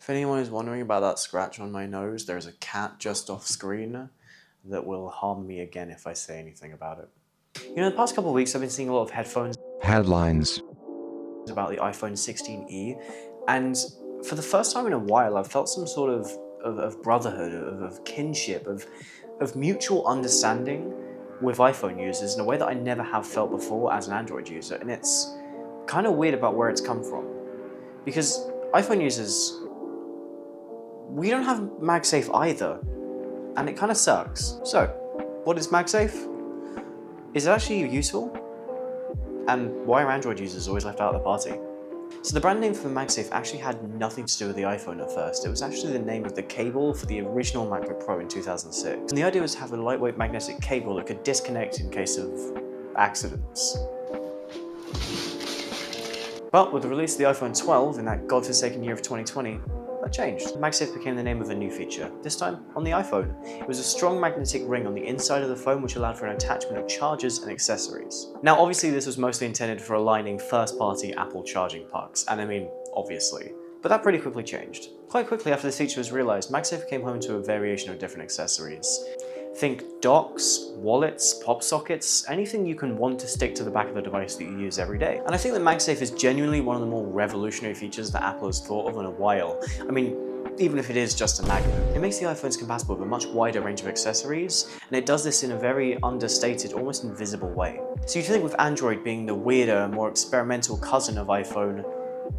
If anyone is wondering about that scratch on my nose, there's a cat just off screen that will harm me again if I say anything about it. You know, the past couple of weeks I've been seeing a lot of Headlines. about the iPhone 16e, and for the first time in a while I've felt some sort of brotherhood, of kinship, of mutual understanding with iPhone users in a way that I never have felt before as an Android user, and it's kind of weird about where it's come from. Because iPhone users, we don't have Magsafe either, and it kind of sucks. So, what is Magsafe? Is it actually useful? And why are Android users always left out of the party? So the brand name for Magsafe actually had nothing to do with the iPhone at first. It was actually the name of the cable for the original MacBook Pro in 2006. And the idea was to have a lightweight magnetic cable that could disconnect in case of accidents. But with the release of the iPhone 12 in that godforsaken year of 2020, that changed. Magsafe became the name of a new feature, this time on the iPhone. It was a strong magnetic ring on the inside of the phone which allowed for an attachment of chargers and accessories. Now obviously this was mostly intended for aligning first-party Apple charging pucks, and I mean, obviously. But that pretty quickly changed. Quite quickly after this feature was realised, Magsafe came home to a variation of different accessories. Think docks, wallets, pop sockets, anything you can want to stick to the back of the device that you use every day. And I think that Magsafe is genuinely one of the more revolutionary features that Apple has thought of in a while. I mean, even if it is just a magnet. It makes the iPhones compatible with a much wider range of accessories, and it does this in a very understated, almost invisible way. So you'd think with Android being the weirder, more experimental cousin of iPhone,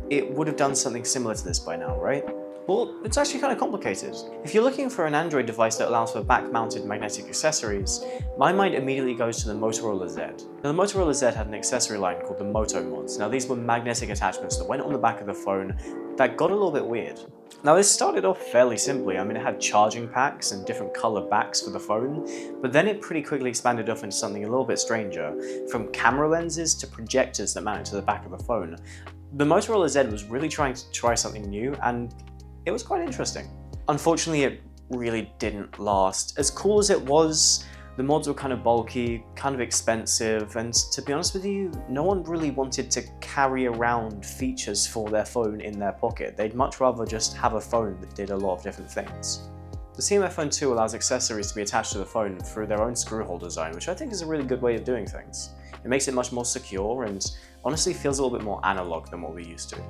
it would have done something similar to this by now, right? Well, it's actually kind of complicated. If you're looking for an Android device that allows for back-mounted magnetic accessories, my mind immediately goes to the Motorola Z. Now, the Motorola Z had an accessory line called the Moto Mods. Now, these were magnetic attachments that went on the back of the phone that got a little bit weird. Now, this started off fairly simply. I mean, it had charging packs and different color backs for the phone, but then it pretty quickly expanded off into something a little bit stranger, from camera lenses to projectors that mounted to the back of the phone. The Motorola Z was really trying to try something new, and it was quite interesting. Unfortunately, it really didn't last. As cool as it was, the mods were kind of bulky, kind of expensive, and to be honest with you, no one really wanted to carry around features for their phone in their pocket. They'd much rather just have a phone that did a lot of different things. The CMF Phone 2 allows accessories to be attached to the phone through their own screw hole design, which I think is a really good way of doing things. It makes it much more secure and honestly feels a little bit more analog than what we're used to.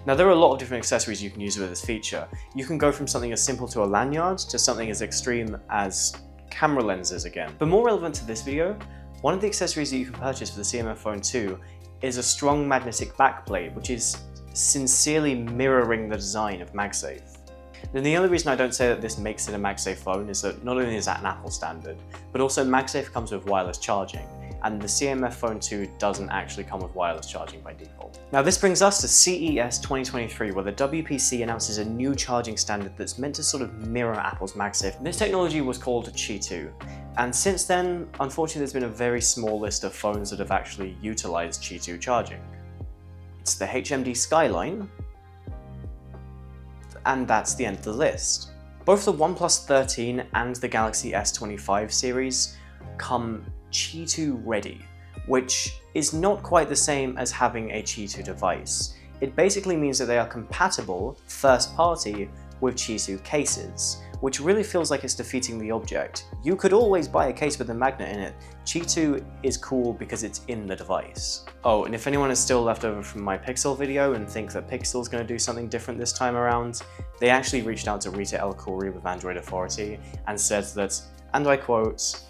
Now there are a lot of different accessories you can use with this feature. You can go from something as simple to a lanyard to something as extreme as camera lenses again. But more relevant to this video, one of the accessories that you can purchase for the CMF Phone 2 is a strong magnetic backplate, which is sincerely mirroring the design of Magsafe. Then the only reason I don't say that this makes it a Magsafe phone is that not only is that an Apple standard, but also Magsafe comes with wireless charging, and the CMF Phone 2 doesn't actually come with wireless charging by default. Now this brings us to CES 2023, where the WPC announces a new charging standard that's meant to sort of mirror Apple's Magsafe. This technology was called QI2, and since then, unfortunately there's been a very small list of phones that have actually utilized QI2 charging. It's the HMD Skyline, and that's the end of the list. Both the OnePlus 13 and the Galaxy S25 series come QI2 ready, which is not quite the same as having a QI2 device. It basically means that they are compatible, first party, with QI2 cases, which really feels like it's defeating the object. You could always buy a case with a magnet in it. QI2 is cool because it's in the device. Oh, and if anyone is still left over from my Pixel video and think that Pixel's going to do something different this time around, they actually reached out to Rita El Khoury with Android Authority and said that, and I quote,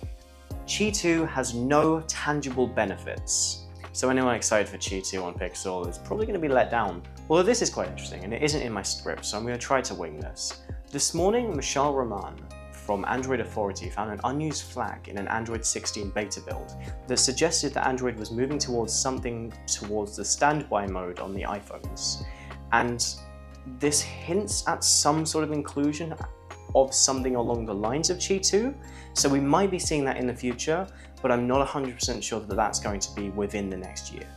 QI2 has no tangible benefits. So anyone excited for QI2 on Pixel is probably going to be let down. Although this is quite interesting, and it isn't in my script, so I'm going to try to wing this. This morning, Michal Rahman from Android Authority found an unused flag in an Android 16 beta build that suggested that Android was moving towards something towards the standby mode on the iPhones. And this hints at some sort of inclusion of something along the lines of QI2, so we might be seeing that in the future, but I'm not 100% sure that that's going to be within the next year.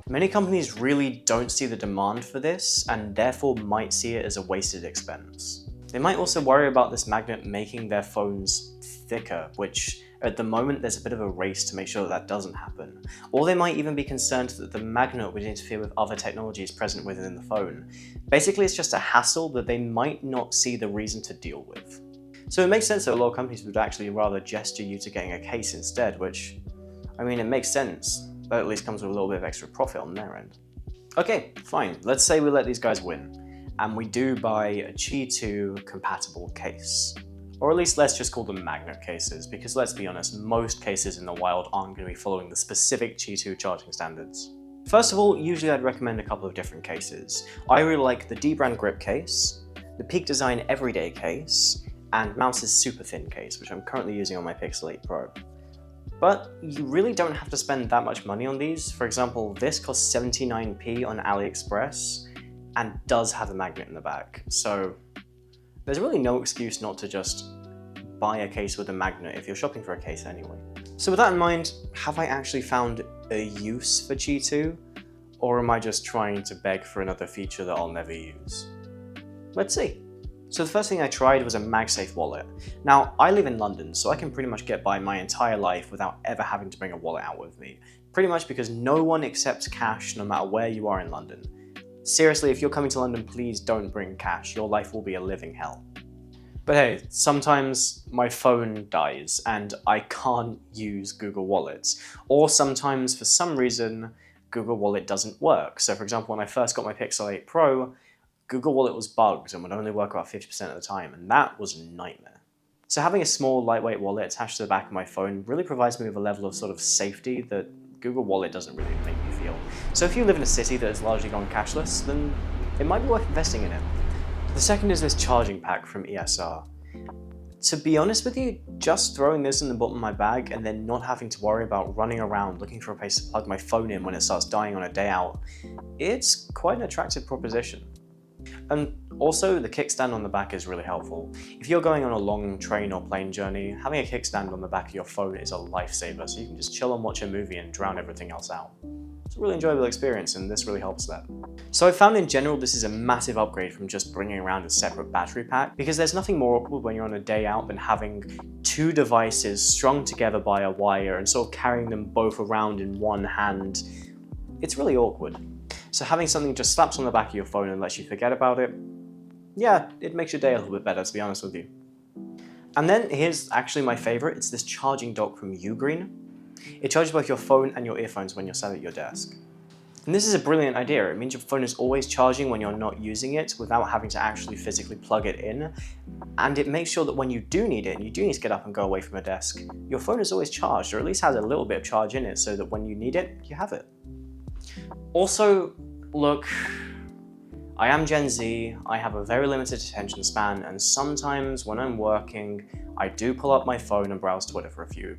Many companies really don't see the demand for this, and therefore might see it as a wasted expense. They might also worry about this magnet making their phones thicker, which At the moment, there's a bit of a race to make sure that that doesn't happen. Or they might even be concerned that the magnet would interfere with other technologies present within the phone. Basically, it's just a hassle that they might not see the reason to deal with. So it makes sense that a lot of companies would actually rather gesture you to getting a case instead, which, I mean, it makes sense. That at least comes with a little bit of extra profit on their end. Okay, fine. Let's say we let these guys win, and we do buy a QI2 compatible case. Or at least let's just call them magnet cases, because let's be honest, most cases in the wild aren't going to be following the specific QI2 charging standards. First of all, usually I'd recommend a couple of different cases. I really like the D-brand grip case, the Peak Design Everyday case, and Mouse's super thin case, which I'm currently using on my Pixel 8 Pro. But you really don't have to spend that much money on these. For example, this costs 79p on AliExpress and does have a magnet in the back. So there's really no excuse not to just buy a case with a magnet if you're shopping for a case anyway. So with that in mind, have I actually found a use for QI2? Or am I just trying to beg for another feature that I'll never use? Let's see. So the first thing I tried was a Magsafe wallet. Now, I live in London, so I can pretty much get by my entire life without ever having to bring a wallet out with me. Pretty much because no one accepts cash no matter where you are in London. Seriously, if you're coming to London, please don't bring cash. Your life will be a living hell. But hey, sometimes my phone dies and I can't use Google Wallets. Or sometimes, for some reason, Google Wallet doesn't work. So for example, when I first got my Pixel 8 Pro, Google Wallet was bugged and would only work about 50% of the time, and that was a nightmare. So having a small, lightweight wallet attached to the back of my phone really provides me with a level of sort of safety that Google Wallet doesn't really make me feel. So if you live in a city that has largely gone cashless, then it might be worth investing in it. The second is this charging pack from ESR. To be honest with you, just throwing this in the bottom of my bag and then not having to worry about running around looking for a place to plug my phone in when it starts dying on a day out, it's quite an attractive proposition. And also, the kickstand on the back is really helpful. If you're going on a long train or plane journey, having a kickstand on the back of your phone is a lifesaver, so you can just chill and watch a movie and drown everything else out. It's a really enjoyable experience, and this really helps that. So I found in general this is a massive upgrade from just bringing around a separate battery pack, because there's nothing more awkward when you're on a day out than having two devices strung together by a wire and sort of carrying them both around in one hand. It's really awkward. So having something just slaps on the back of your phone and lets you forget about it, yeah, it makes your day a little bit better, to be honest with you. And then here's actually my favorite. It's this charging dock from Ugreen. It charges both your phone and your earphones when you're sat at your desk. And this is a brilliant idea. It means your phone is always charging when you're not using it without having to actually physically plug it in. And it makes sure that when you do need it, and you do need to get up and go away from a desk, your phone is always charged, or at least has a little bit of charge in it, so that when you need it, you have it. Also, look, I am Gen Z, I have a very limited attention span, and sometimes when I'm working, I do pull up my phone and browse Twitter for a few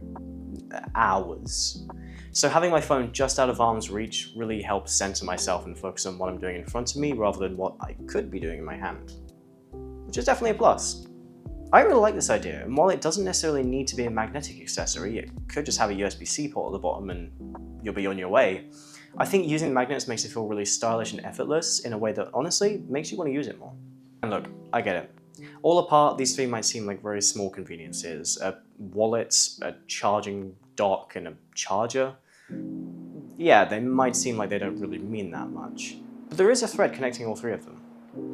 hours. So having my phone just out of arm's reach really helps center myself and focus on what I'm doing in front of me rather than what I could be doing in my hand, which is definitely a plus. I really like this idea, and while it doesn't necessarily need to be a magnetic accessory, it could just have a USB-C port at the bottom and you'll be on your way. I think using magnets makes it feel really stylish and effortless in a way that honestly makes you want to use it more. And look, I get it. All apart, these three might seem like very small conveniences. A wallet, a charging dock, and a charger. Yeah, they might seem like they don't really mean that much. But there is a thread connecting all three of them.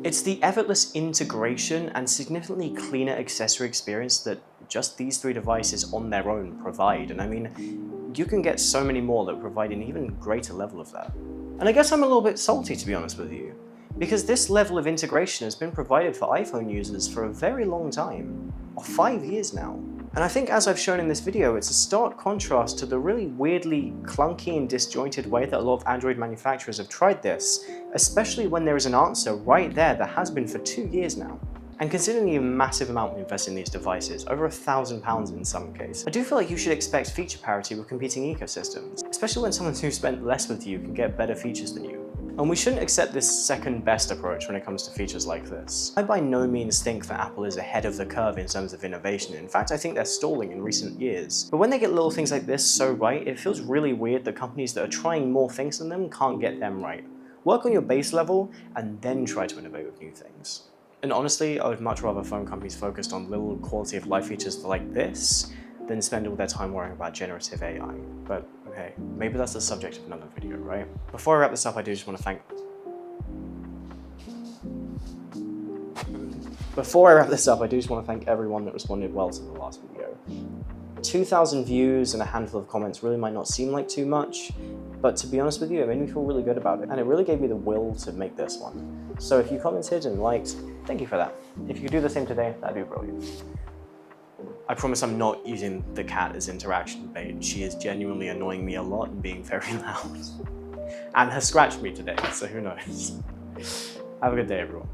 It's the effortless integration and significantly cleaner accessory experience that just these three devices on their own provide. And I mean, you can get so many more that provide an even greater level of that. And I guess I'm a little bit salty, to be honest with you, because this level of integration has been provided for iPhone users for a very long time, 5 years now. And I think, as I've shown in this video, it's a stark contrast to the really weirdly clunky and disjointed way that a lot of Android manufacturers have tried this, especially when there is an answer right there that has been for 2 years now. And considering the massive amount we invest in these devices, over £1,000 in some cases, I do feel like you should expect feature parity with competing ecosystems, especially when someone who spent less with you can get better features than you. And we shouldn't accept this second best approach when it comes to features like this. I by no means think that Apple is ahead of the curve in terms of innovation. In fact, I think they're stalling in recent years. But when they get little things like this so right, it feels really weird that companies that are trying more things than them can't get them right. Work on your base level and then try to innovate with new things. And honestly, I would much rather phone companies focused on little quality of life features like this, than spend all their time worrying about generative AI. But okay, maybe that's the subject of another video, right? Before I wrap this up, I do just want to thank everyone that responded well to the last video. 2,000 views and a handful of comments really might not seem like too much, but to be honest with you, it made me feel really good about it, and it really gave me the will to make this one. So if you commented and liked, thank you for that. If you could do the same today, that'd be brilliant. I promise I'm not using the cat as interaction bait. She is genuinely annoying me a lot and being very loud. And has scratched me today, so who knows. Have a good day, everyone.